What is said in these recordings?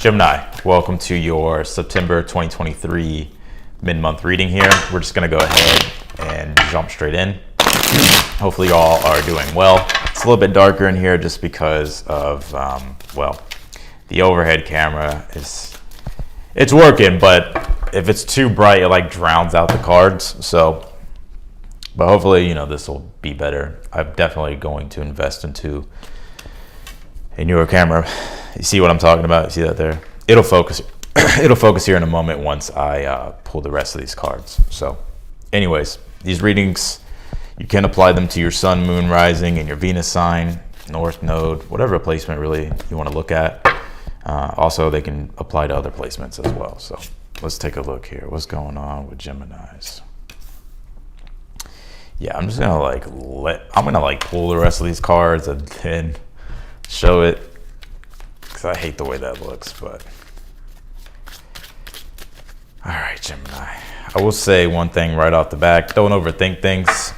Gemini, welcome to your September 2023 mid-month reading here. We're just going to go ahead and jump straight in. Hopefully you all are doing well. It's a little bit darker in here just because of, the overhead camera it's working, but if it's too bright, it like drowns out the cards. So, but hopefully, this will be better. I'm definitely going to invest into a newer camera. You see what I'm talking about? You see that there? It'll focus. It'll focus here in a moment once I pull the rest of these cards. So anyways, these readings, you can apply them to your sun, moon, rising, and your Venus sign, north node, whatever placement really you want to look at. Also, they can apply to other placements as well. So let's take a look here. What's going on with Geminis? Yeah, I'm just gonna pull the rest of these cards and then show it. I hate the way that looks, but all right, Gemini. I will say one thing right off the bat: don't overthink things.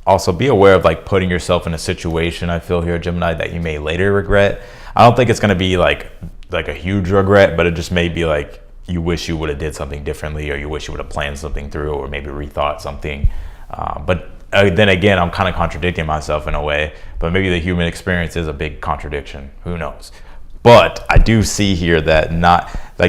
Also, be aware of putting yourself in a situation, I feel here, Gemini, that you may later regret. I don't think it's going to be like a huge regret, but it just may be like you wish you would have did something differently, or you wish you would have planned something through, or maybe rethought something. But then again, I'm kind of contradicting myself in a way, but maybe the human experience is a big contradiction. Who knows? But I do see here that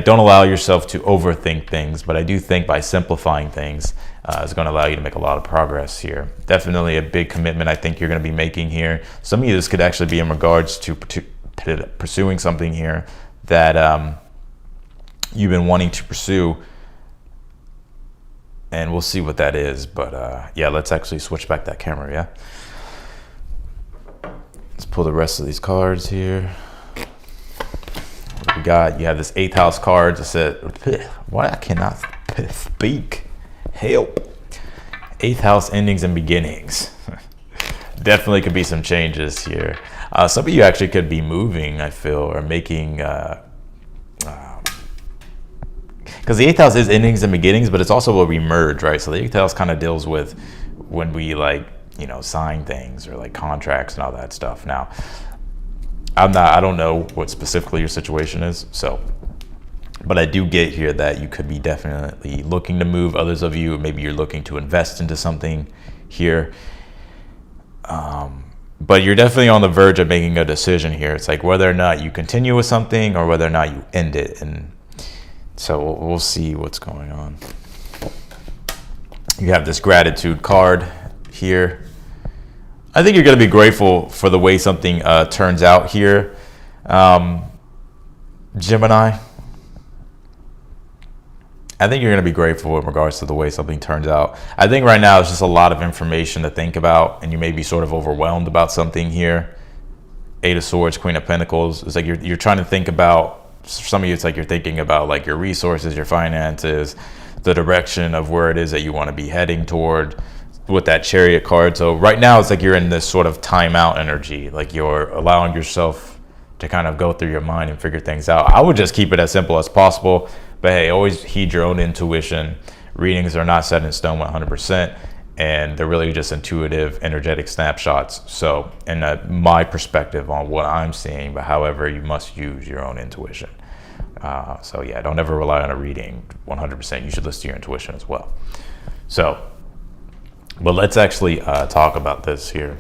don't allow yourself to overthink things, but I do think by simplifying things is going to allow you to make a lot of progress here. Definitely a big commitment I think you're going to be making here. Some of you, this could actually be in regards to pursuing something here that you've been wanting to pursue, and we'll see what that is. But yeah, let's actually switch back that camera. Yeah, let's pull the rest of these cards here. What we got? You have this 8th house card that said, why I cannot speak, help. 8th house, endings and beginnings. Definitely could be some changes here. Some of you actually could be moving, I feel, or making, because the 8th house is endings and beginnings, but it's also where we merge, right? So the 8th house kind of deals with when we sign things or contracts and all that stuff. Now, I don't know what specifically your situation is, but I do get here that you could be definitely looking to move. Others of you, maybe you're looking to invest into something here. But you're definitely on the verge of making a decision here. It's whether or not you continue with something or whether or not you end it. And so we'll see what's going on. You have this gratitude card here. I think you're going to be grateful for the way something turns out here, Gemini. I think you're going to be grateful in regards to the way something turns out. I think right now it's just a lot of information to think about, and you may be sort of overwhelmed about something here. 8 of Swords, Queen of Pentacles. It's you're trying to think about, some of you, it's you're thinking about your resources, your finances, the direction of where it is that you want to be heading toward with that Chariot card. So right now it's you're in this sort of timeout energy, you're allowing yourself to kind of go through your mind and figure things out. I would just keep it as simple as possible, but hey, always heed your own intuition. Readings are not set in stone 100%, and they're really just intuitive, energetic snapshots. So in my perspective on what I'm seeing, but however, you must use your own intuition. So yeah, don't ever rely on a reading 100%. You should listen to your intuition as well. So, but let's actually talk about this here.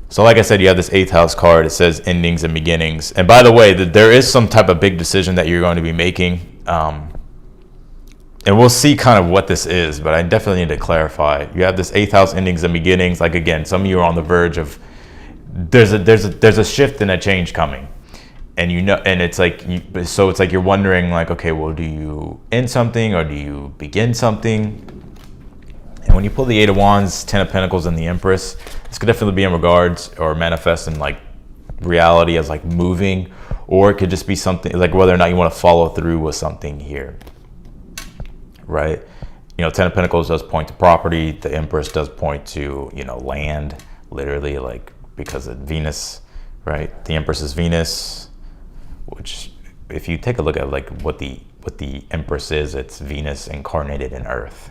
So like I said, you have this 8th house card. It says endings and beginnings. And by the way, there is some type of big decision that you're going to be making. And we'll see kind of what this is, but I definitely need to clarify. You have this 8th house, endings and beginnings. Again, some of you are on the verge of, there's a shift and a change coming. And and it's so it's you're wondering okay, well, do you end something or do you begin something? And when you pull the 8 of Wands, 10 of Pentacles, and the Empress, this could definitely be in regards or manifest in reality as moving, or it could just be something whether or not you want to follow through with something here, right? 10 of Pentacles does point to property. The Empress does point to land, literally, because of Venus, right? The Empress is Venus, which if you take a look at what the Empress is, it's Venus incarnated in Earth.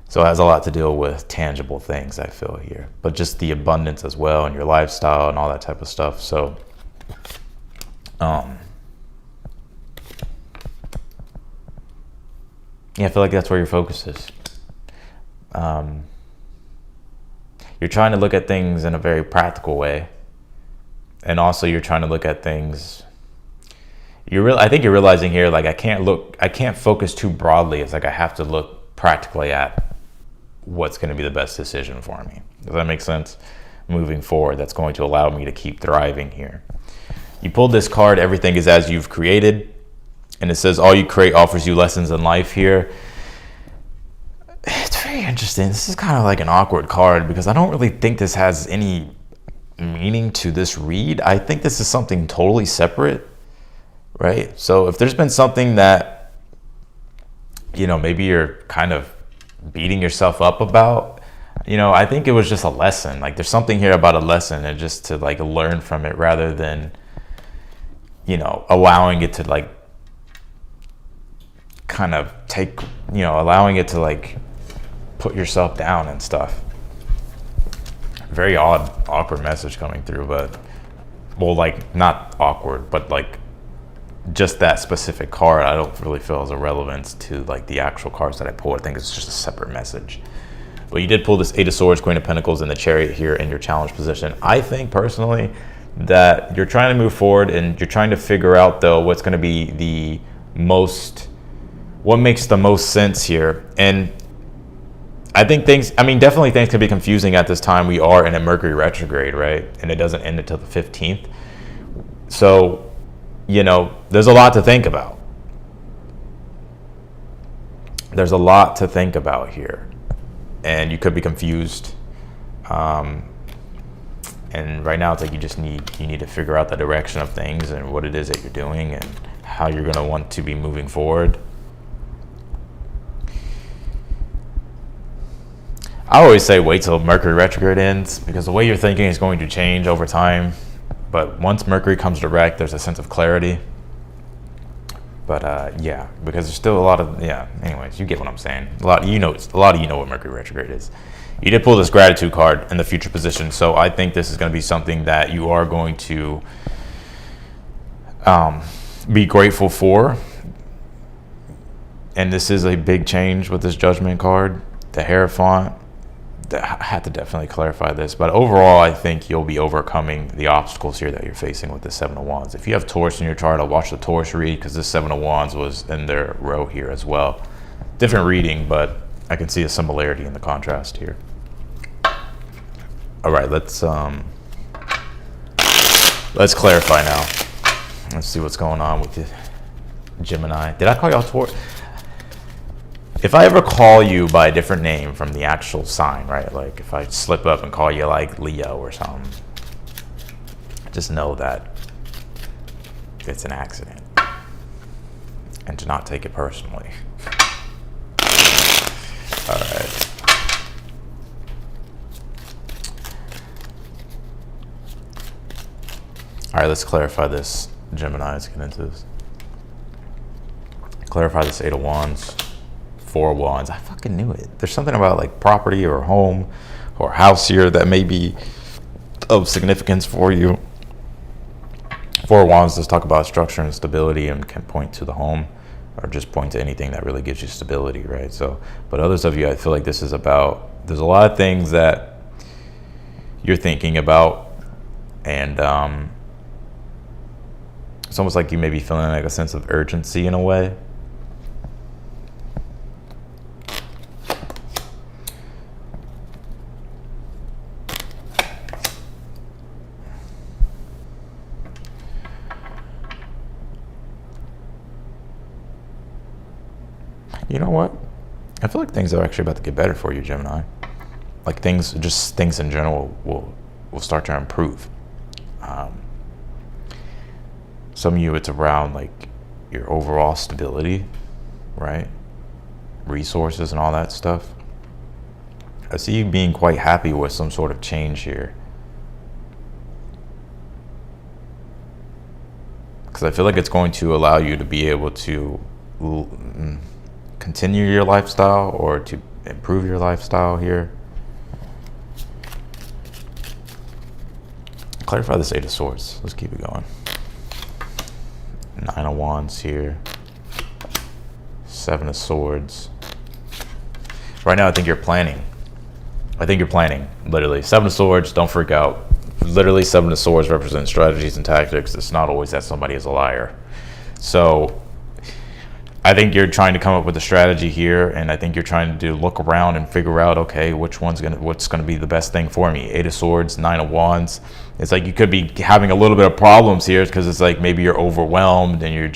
So it has a lot to deal with tangible things, I feel here, but just the abundance as well, and your lifestyle and all that type of stuff. So Yeah, I feel like that's where your focus is. You're trying to look at things in a very practical way, and also you're trying to look at things. I think you're realizing here, like I can't focus too broadly. It's like I have to look practically at what's going to be the best decision for me. Does that make sense? Moving forward, that's going to allow me to keep thriving here. You pulled this card, everything is as you've created, and it says all you create offers you lessons in life here. It's very interesting. This is kind of like an awkward card because I don't really think this has any meaning to this read. I think this is something totally separate, right? So if there's been something that, maybe you're kind of beating yourself up about, I think it was just a lesson. Like there's something here about a lesson and just to like learn from it rather than, allowing it to like kind of take, allowing it to like put yourself down and stuff. Very awkward message coming through, but like not awkward, but like just that specific card I don't really feel has a relevance to like the actual cards that I pulled. I think it's just a separate message. But you did pull this 8 of Swords, Queen of Pentacles, and the Chariot here in your challenge position. I think personally that you're trying to move forward and you're trying to figure out though what's going to be what makes the most sense here. And I think definitely things can be confusing at this time. We are in a Mercury retrograde, right? And it doesn't end until the 15th. So, there's a lot to think about. There's a lot to think about here. And you could be confused. And right now it's like you need to figure out the direction of things and what it is that you're doing and how you're going to want to be moving forward. I always say wait till Mercury retrograde ends because the way you're thinking is going to change over time. But once Mercury comes direct, there's a sense of clarity. But because there's still a lot of anyways, you get what I'm saying. A lot of you know what Mercury retrograde is. You did pull this gratitude card in the future position, so I think this is going to be something that you are going to be grateful for. And this is a big change with this Judgment card, the Hierophant. I had to definitely clarify this, but overall I think you'll be overcoming the obstacles here that you're facing with the 7 of Wands. If you have Taurus in your chart, I'll watch the Taurus read because this 7 of Wands was in their row here as well. Different reading, but I can see a similarity in the contrast here. All right, let's clarify now. Let's see what's going on with the Gemini. Did I call y'all Taurus? If I ever call you by a different name from the actual sign, right? Like if I slip up and call you like Leo or something, just know that it's an accident and to not take it personally. All right. All right, let's clarify this, Gemini. Let's get into this. Clarify this 8 of Wands. 4 of Wands. I fucking knew it. There's something about like property or home or house here that may be of significance for you. 4 of Wands does talk about structure and stability and can point to the home or just point to anything that really gives you stability, right? So, but others of you, I feel like this is about, there's a lot of things that you're thinking about and it's almost like you may be feeling like a sense of urgency in a way. You know what? I feel like things are actually about to get better for you, Gemini. Like things in general will start to improve. Some of you, it's around like your overall stability, right? Resources and all that stuff. I see you being quite happy with some sort of change here. Because I feel like it's going to allow you to be able to continue your lifestyle or to improve your lifestyle here. Clarify this 8 of Swords. Let's keep it going. Nine of Wands here. Seven of Swords. Right now, I think you're planning. Literally. Seven of Swords, don't freak out. Literally, Seven of Swords represents strategies and tactics. It's not always that somebody is a liar. So I think you're trying to come up with a strategy here, and I think you're trying to look around and figure out, okay, what's gonna be the best thing for me. Eight of Swords, Nine of Wands. It's like you could be having a little bit of problems here because it's like maybe you're overwhelmed and you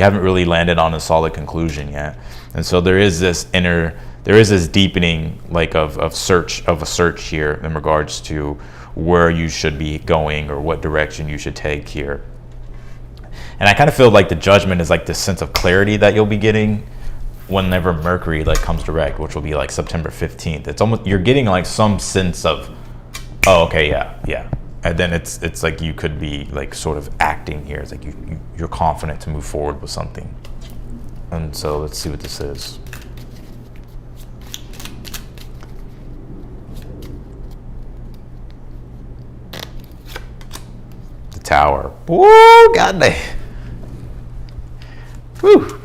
haven't really landed on a solid conclusion yet. And so there is this deepening like of a search here in regards to where you should be going or what direction you should take here. And I kind of feel like the Judgment is like this sense of clarity that you'll be getting whenever Mercury like comes direct, which will be like September 15th. It's almost, you're getting like some sense of, oh, okay, yeah. And then it's like you could be like sort of acting here. It's like you're confident to move forward with something. And so let's see what this is. The Tower. Woo, God damn. Whew.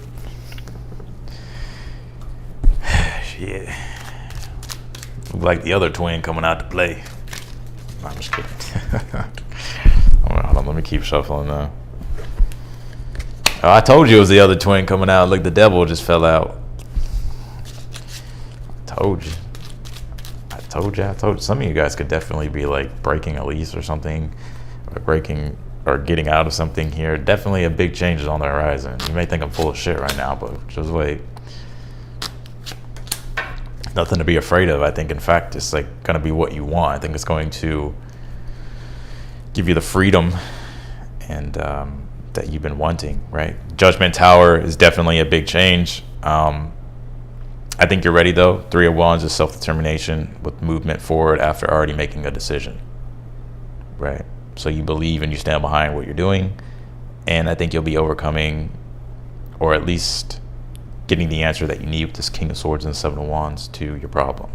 Shit. Look like the other twin coming out to play. No, I'm just kidding. Hold on, let me keep shuffling now. Oh, I told you it was the other twin coming out. Look, the devil just fell out. I told you. Some of you guys could definitely be like breaking a lease or something, or getting out of something here. Definitely a big change is on the horizon. You may think I'm full of shit right now, but just wait. Nothing to be afraid of. I think, in fact, it's like going to be what you want. I think it's going to give you the freedom and that you've been wanting, right? Judgment Tower is definitely a big change. I think you're ready, though. Three of Wands is self-determination with movement forward after already making a decision, right? So you believe and you stand behind what you're doing, and I think you'll be overcoming, or at least getting the answer that you need with this King of Swords and Seven of Wands to your problem.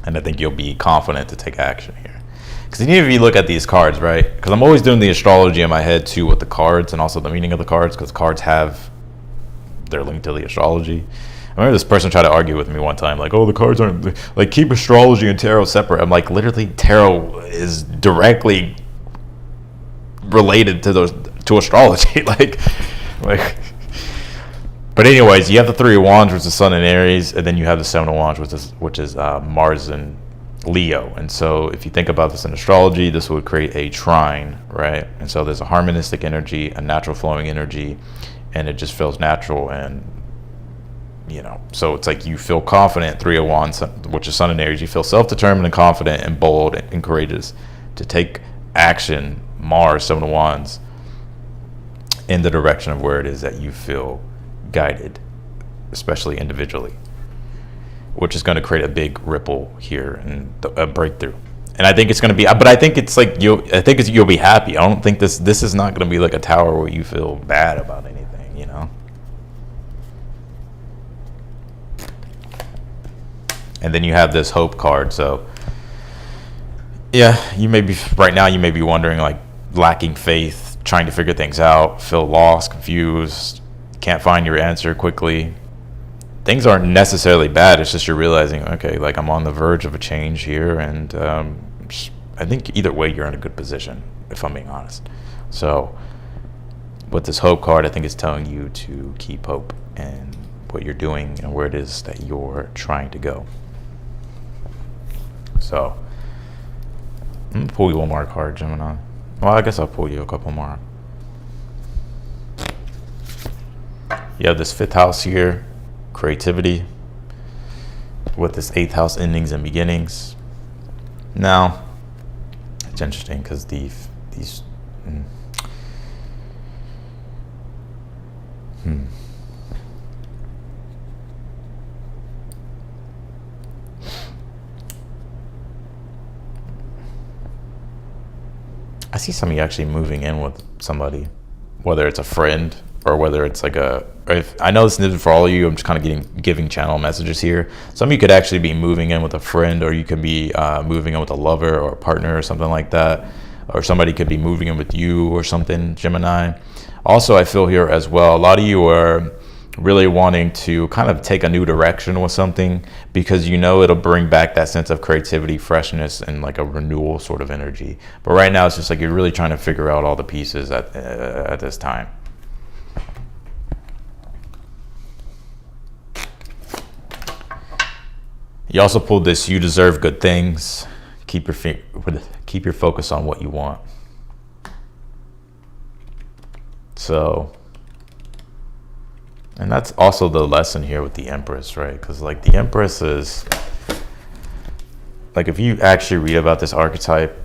And I think you'll be confident to take action here. Because even if you look at these cards, right? Because I'm always doing the astrology in my head too with the cards and also the meaning of the cards, because cards have their link to the astrology. I remember this person tried to argue with me one time, like, oh, the cards aren't, like, keep astrology and tarot separate. I'm like, literally, tarot is directly related to astrology. like. But anyways, you have the Three of Wands, which is the Sun in Aries, and then you have the Seven of Wands, which is Mars in Leo. And so if you think about this in astrology, this would create a trine, right? And so there's a harmonistic energy, a natural flowing energy, and it just feels natural. And, so it's like you feel confident, Three of Wands, which is Sun in Aries. You feel self-determined and confident and bold and courageous to take action, Mars, Seven of Wands, in the direction of where it is that you feel guided, especially individually, which is going to create a big ripple here and a breakthrough. And I think it's going to be, but I think it's like you'll be happy. I don't think this is not going to be like a tower where you feel bad about anything, And then you have this Hope card. So yeah, right now you may be wondering, like, lacking faith, trying to figure things out, feel lost, confused, can't find your answer quickly. Things aren't necessarily bad. It's just you're realizing, okay, like, I'm on the verge of a change here, and I think either way you're in a good position, if I'm being honest. So with this Hope card, I think it's telling you to keep hope in what you're doing and where it is that you're trying to go. So I'm gonna pull you one more card, Gemini. Well, I guess I'll pull you a couple more. You have this 5th house here, creativity, with this 8th house, endings and beginnings. Now, it's interesting because I see some of you actually moving in with somebody, whether it's a friend or whether it's like I know this isn't for all of you. I'm just kind of giving channel messages here. Some of you could actually be moving in with a friend, or you could be moving in with a lover or a partner or something like that. or somebody could be moving in with you or something, Gemini. Also, I feel here as well, a lot of you are really wanting to kind of take a new direction with something because you know it'll bring back that sense of creativity, freshness, and like a renewal sort of energy. But right now it's just like you're really trying to figure out all the pieces at this time. You also pulled this, you deserve good things. Keep your focus on what you want. So, and that's also the lesson here with the Empress, right? Because like the Empress is, like if you actually read about this archetype,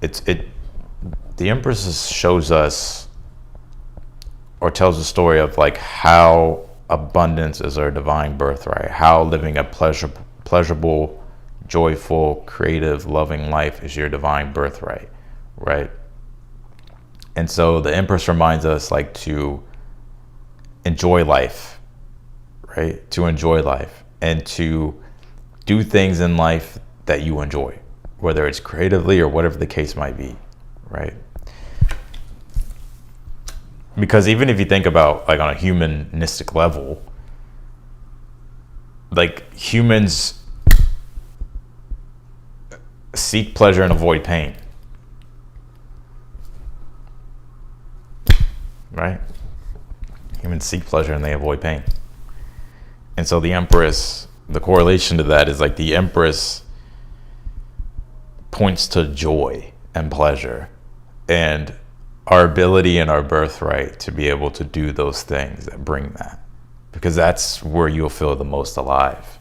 the Empress shows us or tells the story of like how abundance is our divine birthright, how living a pleasurable, joyful, creative, loving life is your divine birthright, right? And so the Empress reminds us like to enjoy life, right? To enjoy life and to do things in life that you enjoy, whether it's creatively or whatever the case might be, right? Because even if you think about like on a humanistic level, like humans seek pleasure and avoid pain, right? Humans seek pleasure and they avoid pain. And so the Empress, the correlation to that is like the Empress points to joy and pleasure and our ability and our birthright to be able to do those things that bring that, because that's where you'll feel the most alive,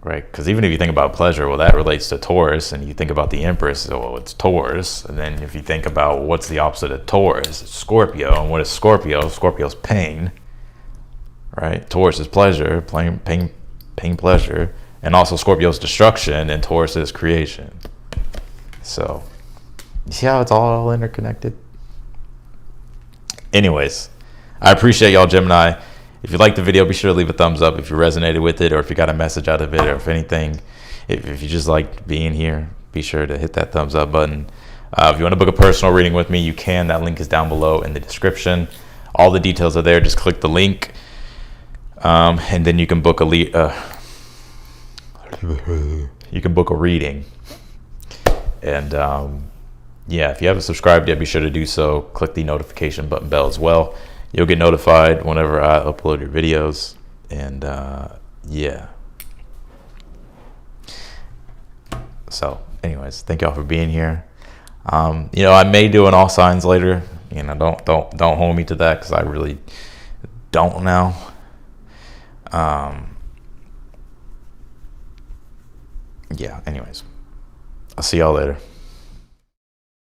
right? Because even if you think about pleasure, well, that relates to Taurus, and you think about the Empress, so well, it's Taurus. And then if you think about what's the opposite of Taurus, it's Scorpio. And what is Scorpio? Scorpio's pain, right? Taurus is pleasure, pain, pleasure. And also Scorpio's destruction, and Taurus is creation. So you see how it's all interconnected? Anyways, I appreciate y'all, Gemini. If you liked the video, be sure to leave a thumbs up if you resonated with it, or if you got a message out of it, or if anything, if you just liked being here, be sure to hit that thumbs up button. If you want to book a personal reading with me, you can. That link is down below in the description. All the details are there. Just click the link, and then you can book a reading. And yeah, if you haven't subscribed yet, be sure to do so. Click the notification bell as well. You'll get notified whenever I upload your videos. And yeah. So anyways, thank y'all for being here. You know, I may do an all signs later. You know, don't hold me to that, because I really don't now. Yeah, anyways, I'll see y'all later.